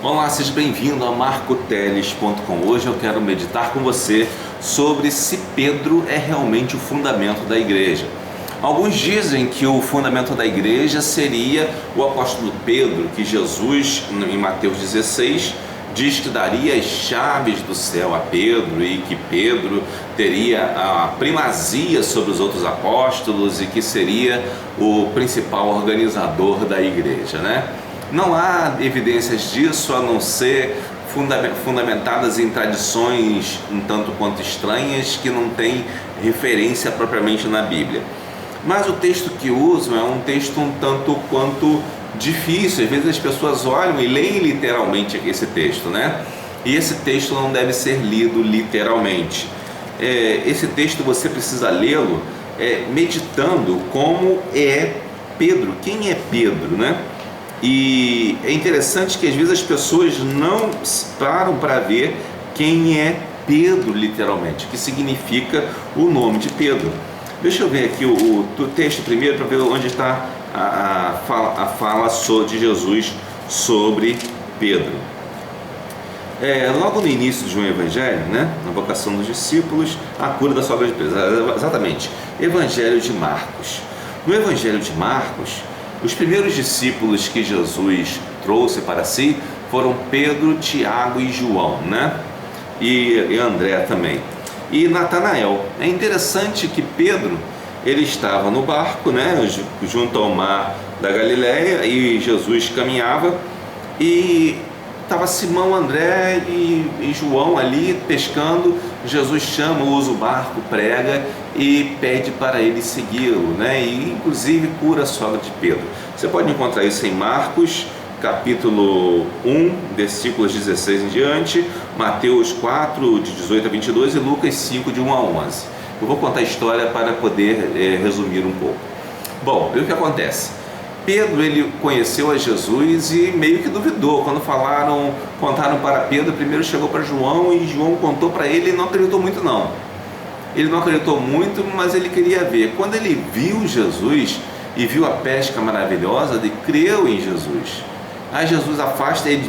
Olá, seja bem-vindo a marcoteles.com. Hoje eu quero meditar com você sobre se Pedro é realmente o fundamento da igreja. Alguns dizem que o fundamento da igreja seria o apóstolo Pedro, que Jesus, em Mateus 16, diz que daria as chaves do céu a Pedro e que Pedro teria a primazia sobre os outros apóstolos e que seria o principal organizador da igreja, né? Não há evidências disso a não ser fundamentadas em tradições um tanto quanto estranhas que não têm referência propriamente na Bíblia. Mas o texto que usam é um texto um tanto quanto difícil. Às vezes as pessoas olham e leem literalmente esse texto, né? E esse texto não deve ser lido literalmente. Esse texto você precisa lê-lo meditando como é Pedro, quem é Pedro, né? E é interessante que às vezes as pessoas não param para ver quem é Pedro literalmente, o que significa o nome de Pedro. Deixa eu ver aqui o texto primeiro para ver onde está a fala de Jesus sobre Pedro. Logo no início de um evangelho, né, na vocação dos discípulos, a cura da sogra de Pedro, exatamente, Evangelho de Marcos. No Evangelho de Marcos, os primeiros discípulos que Jesus trouxe para si foram Pedro, Tiago e João, né? E André também. E Natanael. É interessante que Pedro, ele estava no barco, né, junto ao mar da Galileia, e Jesus caminhava, e estava Simão, André e João ali pescando. Jesus chama, usa o barco, prega e pede para ele segui-lo, né? E inclusive cura a sogra de Pedro. Você pode encontrar isso em Marcos capítulo 1, versículos 16 em diante, Mateus 4, de 18 a 22 e Lucas 5, de 1 a 11. Eu vou contar a história para poder resumir um pouco. Bom, e o que acontece? Pedro, ele conheceu a Jesus e meio que duvidou. Quando contaram para Pedro, primeiro chegou para João e João contou para ele e não acreditou muito não. Ele não acreditou muito, mas ele queria ver. Quando ele viu Jesus e viu a pesca maravilhosa, ele creu em Jesus. Aí Jesus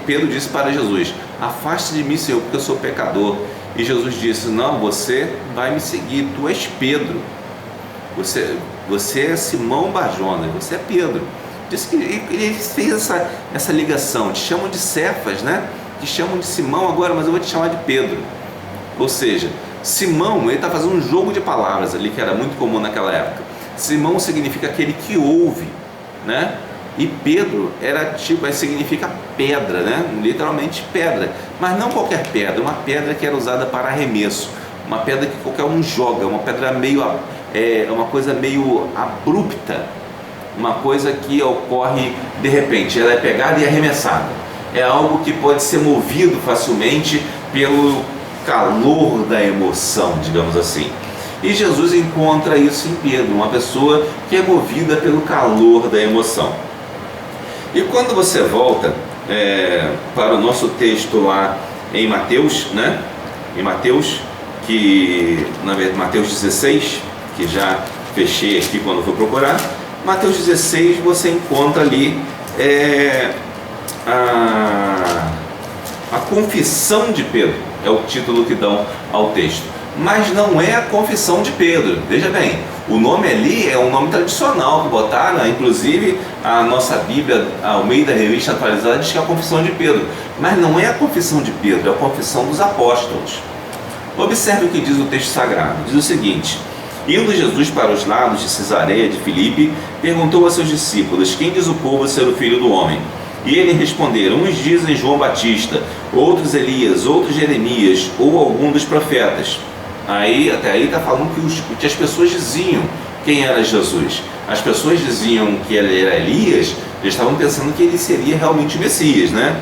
Pedro disse para Jesus: afaste de mim, Senhor, porque eu sou pecador. E Jesus disse: não, você vai me seguir, tu és Pedro. Você é Simão Barjonas, você é Pedro. Disse que ele fez essa ligação. Te chamam de Cefas, né? Te chamam de Simão agora, mas eu vou te chamar de Pedro. Ou seja, Simão, ele está fazendo um jogo de palavras ali que era muito comum naquela época. Simão significa aquele que ouve, né? E Pedro significa pedra, né? Literalmente pedra, mas não qualquer pedra, uma pedra que era usada para arremesso, uma pedra que qualquer um joga, uma pedra uma coisa meio abrupta, uma coisa que ocorre de repente, ela é pegada e arremessada. É algo que pode ser movido facilmente pelo calor da emoção, digamos assim. E Jesus encontra isso em Pedro, uma pessoa que é movida pelo calor da emoção. E quando você volta para o nosso texto lá em Mateus, né? Em Mateus, Mateus 16, que já fechei aqui quando fui procurar, Mateus 16 você encontra ali a confissão de Pedro, é o título que dão ao texto. Mas não é a confissão de Pedro, veja bem, o nome ali é um nome tradicional que botaram, inclusive a nossa Bíblia, ao meio da revista atualizada, diz que é a confissão de Pedro, mas não é a confissão de Pedro, é a confissão dos apóstolos. Observe o que diz o texto sagrado, diz o seguinte: indo Jesus para os lados de Cesareia de Filipe, perguntou a seus discípulos: quem diz o povo ser o Filho do Homem? E eles responderam: uns dizem João Batista, outros Elias, outros Jeremias ou algum dos profetas. Até aí está falando que as pessoas diziam quem era Jesus. As pessoas diziam que ele era Elias, eles estavam pensando que ele seria realmente o Messias, né?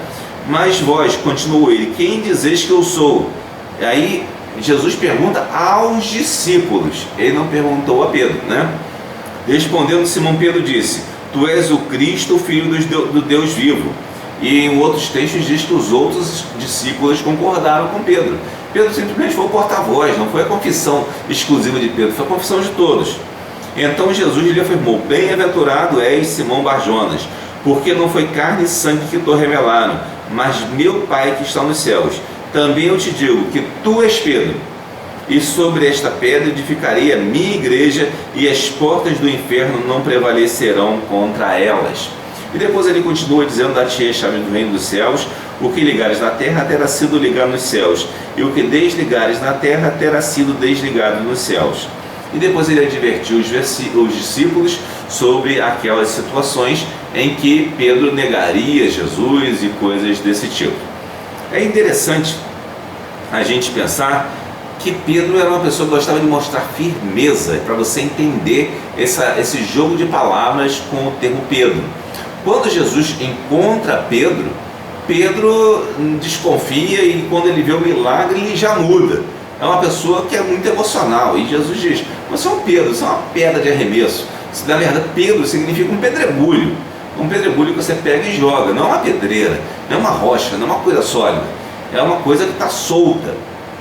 Mas vós, continuou ele, quem dizeis que eu sou? Aí Jesus pergunta aos discípulos, ele não perguntou a Pedro, né? Respondendo Simão, Pedro disse: tu és o Cristo, o Filho do Deus vivo. E em outros textos diz que os outros discípulos concordaram com Pedro. Pedro simplesmente foi o porta-voz, não foi a confissão exclusiva de Pedro, foi a confissão de todos. Então Jesus lhe afirmou: bem-aventurado és Simão Barjonas, porque não foi carne e sangue que te revelaram, mas meu Pai que está nos céus. Também eu te digo que tu és Pedro, e sobre esta pedra edificarei a minha igreja, e as portas do inferno não prevalecerão contra elas. E depois ele continua dizendo: dar-te-ei as chaves do reino dos céus. O que ligares na terra terá sido ligado nos céus, e o que desligares na terra terá sido desligado nos céus. E depois ele advertiu os discípulos sobre aquelas situações em que Pedro negaria Jesus e coisas desse tipo. É interessante a gente pensar que Pedro era uma pessoa que gostava de mostrar firmeza, para você entender esse jogo de palavras com o termo Pedro. Quando Jesus encontra Pedro, Pedro desconfia, e quando ele vê o milagre ele já muda. É uma pessoa que é muito emocional, e Jesus diz: você é um Pedro, você é uma pedra de arremesso. Na verdade, Pedro significa um pedregulho que você pega e joga, não é uma pedreira, não é uma rocha, não é uma coisa sólida, é uma coisa que está solta.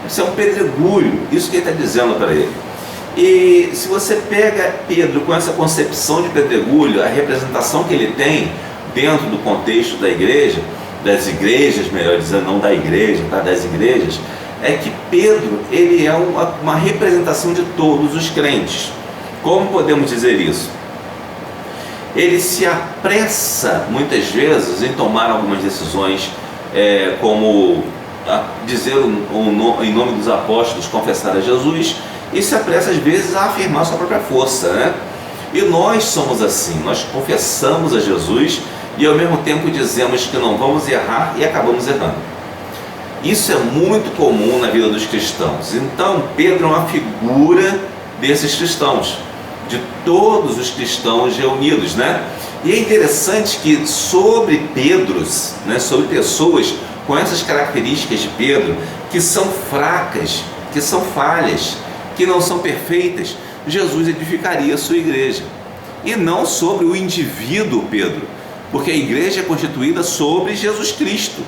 Você é um pedregulho, isso que ele está dizendo para ele. E se você pega Pedro com essa concepção de pedregulho, a representação que ele tem dentro do contexto da igreja, das igrejas, melhor dizendo, não da igreja, tá? Das igrejas, é que Pedro, ele é uma representação de todos os crentes. Como podemos dizer isso? Ele se apressa muitas vezes em tomar algumas decisões, como dizer em nome dos apóstolos, confessar a Jesus, e se apressa às vezes a afirmar sua própria força, né? E nós somos assim, nós confessamos a Jesus e ao mesmo tempo dizemos que não vamos errar e acabamos errando. Isso é muito comum na vida dos cristãos. Então Pedro é uma figura desses cristãos, de todos os cristãos reunidos, né? E é interessante que sobre Pedros, né, sobre pessoas com essas características de Pedro, que são fracas, que são falhas, que não são perfeitas, Jesus edificaria a sua igreja. E não sobre o indivíduo Pedro, porque a igreja é constituída sobre Jesus Cristo,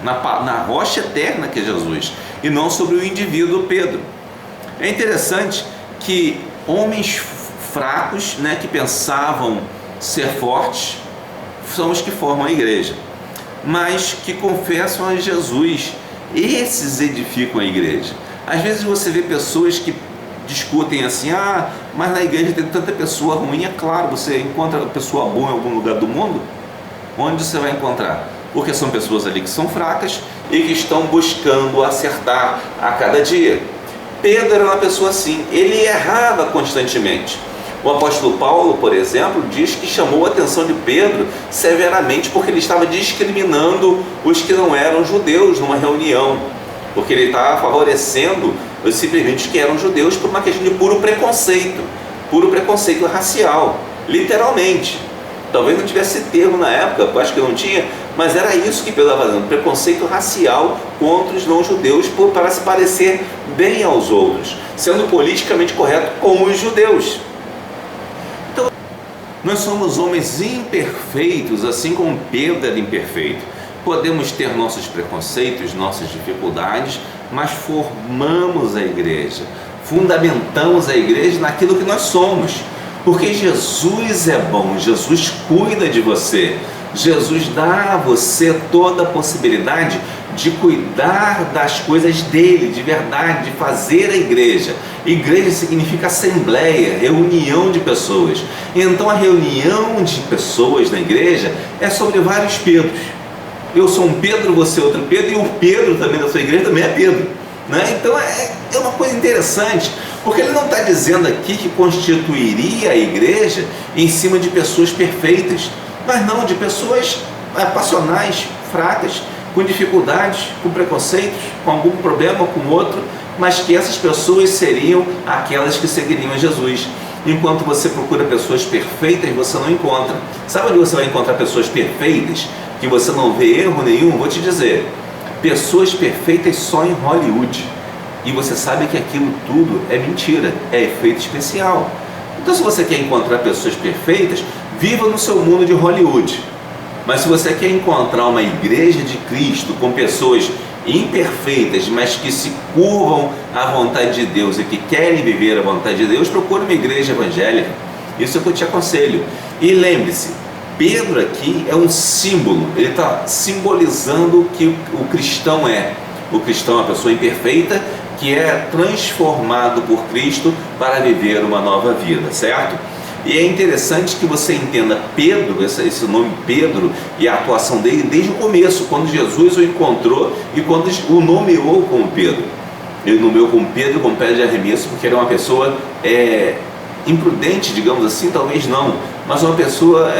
na rocha eterna que é Jesus, e não sobre o indivíduo Pedro. É interessante que homens fracos, né, que pensavam ser fortes, são os que formam a igreja, mas que confessam a Jesus, esses edificam a igreja. Às vezes você vê pessoas que discutem assim: mas na igreja tem tanta pessoa ruim. É claro, você encontra pessoa boa em algum lugar do mundo? Onde você vai encontrar? Porque são pessoas ali que são fracas e que estão buscando acertar a cada dia. Pedro era uma pessoa assim, ele errava constantemente. O apóstolo Paulo, por exemplo, diz que chamou a atenção de Pedro severamente porque ele estava discriminando os que não eram judeus numa reunião, porque ele estava favorecendo simplesmente os que eram judeus por uma questão de puro preconceito racial, literalmente. Talvez não tivesse termo na época, eu acho que não tinha, mas era isso que Pedro estava fazendo, preconceito racial contra os não-judeus para se parecer bem aos outros, sendo politicamente correto com os judeus. Então, nós somos homens imperfeitos, assim como Pedro era imperfeito. Podemos ter nossos preconceitos, nossas dificuldades, mas formamos a igreja, fundamentamos a igreja naquilo que nós somos, porque Jesus é bom, Jesus cuida de você, Jesus dá a você toda a possibilidade de cuidar das coisas dele, de verdade, de fazer a igreja. Igreja significa assembleia, reunião de pessoas. Então a reunião de pessoas na igreja é sobre vários Pedros. Eu sou um Pedro, você é outro Pedro, e o Pedro também da sua igreja também é Pedro, né? Então é uma coisa interessante, porque ele não está dizendo aqui que constituiria a igreja em cima de pessoas perfeitas, mas não, de pessoas passionais, fracas, com dificuldades, com preconceitos, com algum problema com o outro, mas que essas pessoas seriam aquelas que seguiriam a Jesus. Enquanto você procura pessoas perfeitas, você não encontra. Sabe onde você vai encontrar pessoas perfeitas, que você não vê erro nenhum? Vou te dizer, pessoas perfeitas só em Hollywood. E você sabe que aquilo tudo é mentira, é efeito especial. Então, se você quer encontrar pessoas perfeitas, viva no seu mundo de Hollywood. Mas se você quer encontrar uma igreja de Cristo com pessoas imperfeitas, mas que se curvam à vontade de Deus e que querem viver a vontade de Deus, procure uma igreja evangélica. Isso é o que eu te aconselho. E lembre-se, Pedro aqui é um símbolo, ele está simbolizando o que o cristão é. O cristão é uma pessoa imperfeita que é transformado por Cristo para viver uma nova vida, certo? E é interessante que você entenda Pedro, esse nome Pedro, e a atuação dele desde o começo, quando Jesus o encontrou e quando o nomeou como Pedro. Ele nomeou como Pedro, como pedra de arremesso, porque ele é uma pessoa imprudente, digamos assim, talvez não, mas uma pessoa,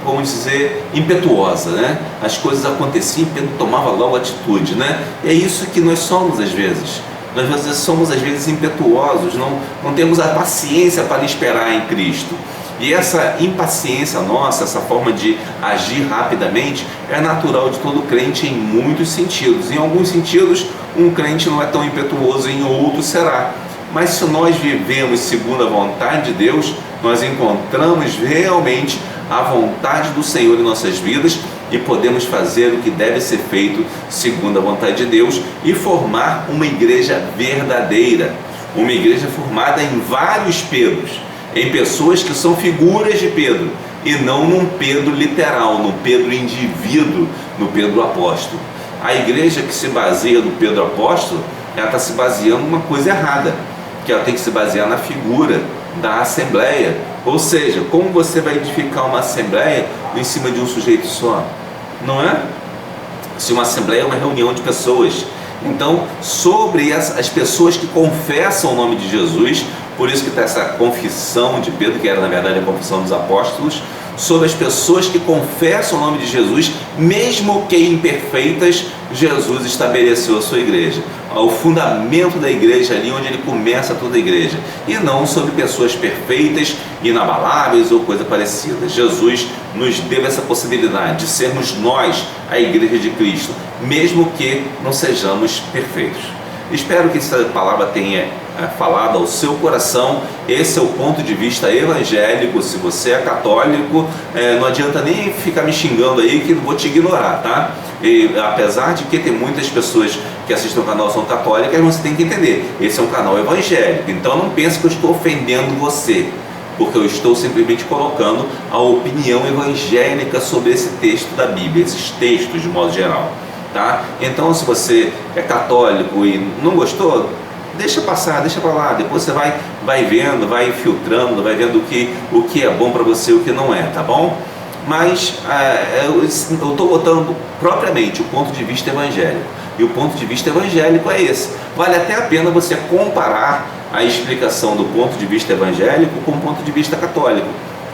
vamos dizer, impetuosa, né? As coisas aconteciam, Pedro tomava logo atitude, né? E é isso que nós somos às vezes. Nós somos às vezes impetuosos, não temos a paciência para esperar em Cristo. E essa impaciência nossa, essa forma de agir rapidamente, é natural de todo crente em muitos sentidos. Em alguns sentidos, um crente não é tão impetuoso, em outros será. Mas se nós vivemos segundo a vontade de Deus, nós encontramos realmente a vontade do Senhor em nossas vidas e podemos fazer o que deve ser feito segundo a vontade de Deus e formar uma igreja verdadeira, uma igreja formada em vários Pedros, em pessoas que são figuras de Pedro e não num Pedro literal, num Pedro indivíduo, no Pedro apóstolo. A igreja que se baseia no Pedro apóstolo, ela está se baseando numa coisa errada, que ela tem que se basear na figura da assembleia. Ou seja, como você vai edificar uma assembleia em cima de um sujeito só? Não é? Se uma assembleia é uma reunião de pessoas. Então, sobre as pessoas que confessam o nome de Jesus, por isso que está essa confissão de Pedro, que era na verdade a confissão dos apóstolos, sobre as pessoas que confessam o nome de Jesus, mesmo que imperfeitas, Jesus estabeleceu a sua igreja, o fundamento da igreja ali onde ele começa toda a igreja, e não sobre pessoas perfeitas, inabaláveis ou coisa parecida. Jesus nos deu essa possibilidade de sermos nós a igreja de Cristo, mesmo que não sejamos perfeitos. Espero que essa palavra tenha falado ao seu coração. Esse é o ponto de vista evangélico. Se você é católico, não adianta nem ficar me xingando aí que eu vou te ignorar, tá? E, apesar de que tem muitas pessoas que assistem o canal são católicas, você tem que entender, esse é um canal evangélico, então não pense que eu estou ofendendo você, porque eu estou simplesmente colocando a opinião evangélica sobre esse texto da Bíblia, esses textos de modo geral. Tá? Então, se você é católico e não gostou, deixa passar, deixa para lá. Depois você vai vendo, vai filtrando, vai vendo o que é bom para você e o que não é, tá bom? Mas eu estou botando propriamente o ponto de vista evangélico. E o ponto de vista evangélico é esse. Vale até a pena você comparar a explicação do ponto de vista evangélico com o ponto de vista católico.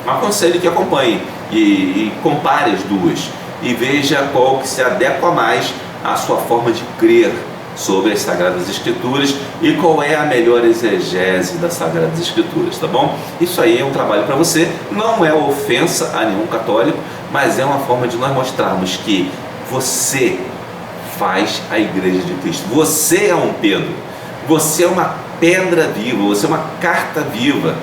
Aconselho que acompanhe e compare as duas. E veja qual que se adequa mais à sua forma de crer sobre as Sagradas Escrituras e qual é a melhor exegese das Sagradas Escrituras, tá bom? Isso aí é um trabalho para você, não é ofensa a nenhum católico, mas é uma forma de nós mostrarmos que você faz a Igreja de Cristo. Você é um Pedro, você é uma pedra viva, você é uma carta viva.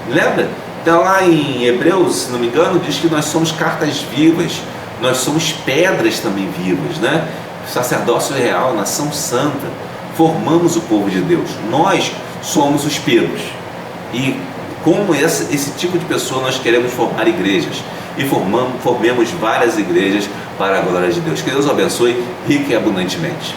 Lembra? Então lá em Hebreus, se não me engano, diz que nós somos cartas vivas. Nós somos pedras também vivas, né? Sacerdócio real, nação santa, formamos o povo de Deus. Nós somos os Pedros. E como esse tipo de pessoa nós queremos formar igrejas. E formemos várias igrejas para a glória de Deus. Que Deus abençoe rica e abundantemente.